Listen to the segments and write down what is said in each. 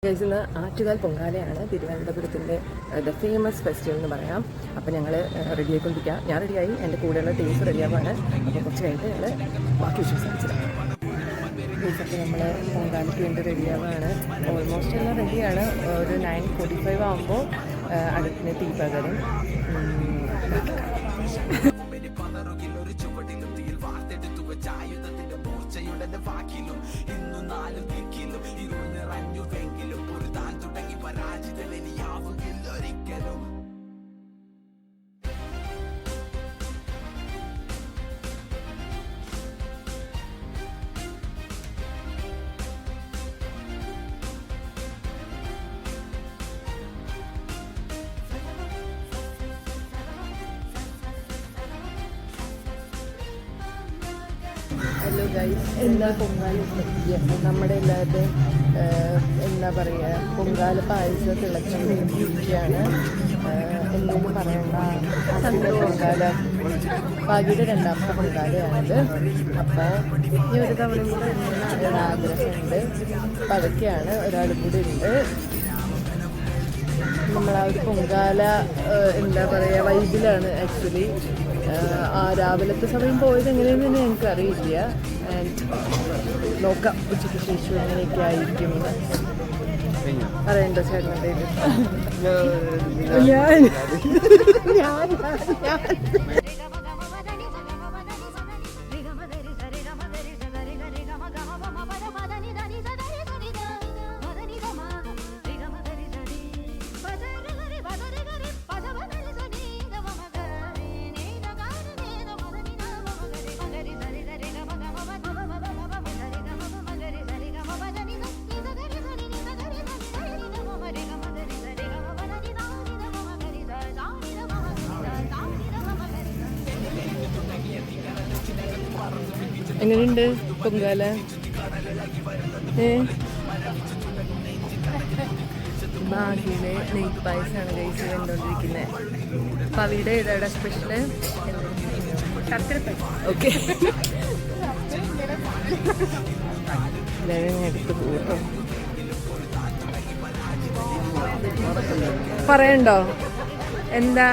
ഇന്ന് Attukal പൊങ്കാലയാണ് തിരുവനന്തപുരത്തിൻ്റെ the famous festival എന്ന് പറയാം. അപ്പോൾ ഞങ്ങൾ റെഡി ആയിക്കൊണ്ടിരിക്കുക. ഞാൻ റെഡിയായി, എൻ്റെ കൂടെയുള്ള ടീംസ് റെഡിയാവാണ്. അപ്പോൾ കുറച്ച് കഴിഞ്ഞിട്ട് ഞങ്ങൾ ബാക്കി വിശ്വസിച്ചില്ല. ടീംസൊക്കെ നമ്മൾ പൊങ്കാലയ്ക്ക് വേണ്ടി റെഡിയാവാണ്. ഓൾമോസ്റ്റ് എല്ലാം റെഡിയാണ്. ഒരു 9:45 ആകുമ്പോൾ അടുപ്പിന് തീ പകരും. ഹലോ ഗൈസ്, എല്ലാ പൊങ്കാല നമ്മുടെ എല്ലാവരുടെയും എന്താ പറയുക, പൊങ്കാല പായസം തിളച്ചുകൊണ്ടിരിക്കുകയാണ്. എന്തെങ്കിലും പറയണ്ട, അതിൻ്റെ പൊങ്കാല ഭാഗ്യയുടെ 2ാമത്തെ പൊങ്കാലയാണിത്. അപ്പോൾ ഈ ഒരു തവണ കൂടെ ഒരാഗ്രഹമുണ്ട്. അപ്പം അതൊക്കെയാണ്. ഒരാളും കൂടി ഉണ്ട്. നമ്മളാ ഒരു പൊങ്കാല എന്താ പറയുക വൈബിലാണ് ആക്ച്വലി. രാവിലത്തെ സമയം പോയത് എങ്ങനെയെന്ന് തന്നെ ഞങ്ങൾക്കറിയില്ല. നോക്കാം ഉച്ചയ്ക്ക് ശേഷം എങ്ങനെയൊക്കെ ആയിരിക്കും പറയണ്ടോ ചേട്ടൻ്റെ ഞാൻ എങ്ങനെയുണ്ട് പൊങ്കാല? ഭാഗ്യയുടെ നെയ്യ് പായസമാണ് കഴിച്ച് കണ്ടുകൊണ്ടിരിക്കുന്നത്. പവിയുടെ ഏതാ സ്പെഷ്യല്? ഓക്കെ, എടുത്ത് കൂട്ടോ. പറയണ്ടോ എന്താ?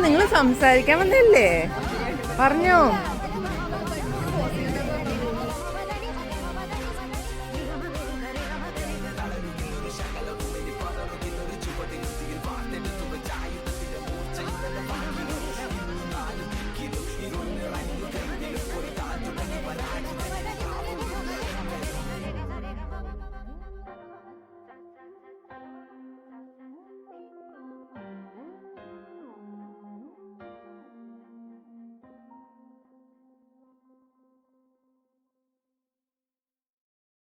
നിങ്ങൾ സംസാരിക്കാൻ വന്നല്ലേ? പറഞ്ഞോ.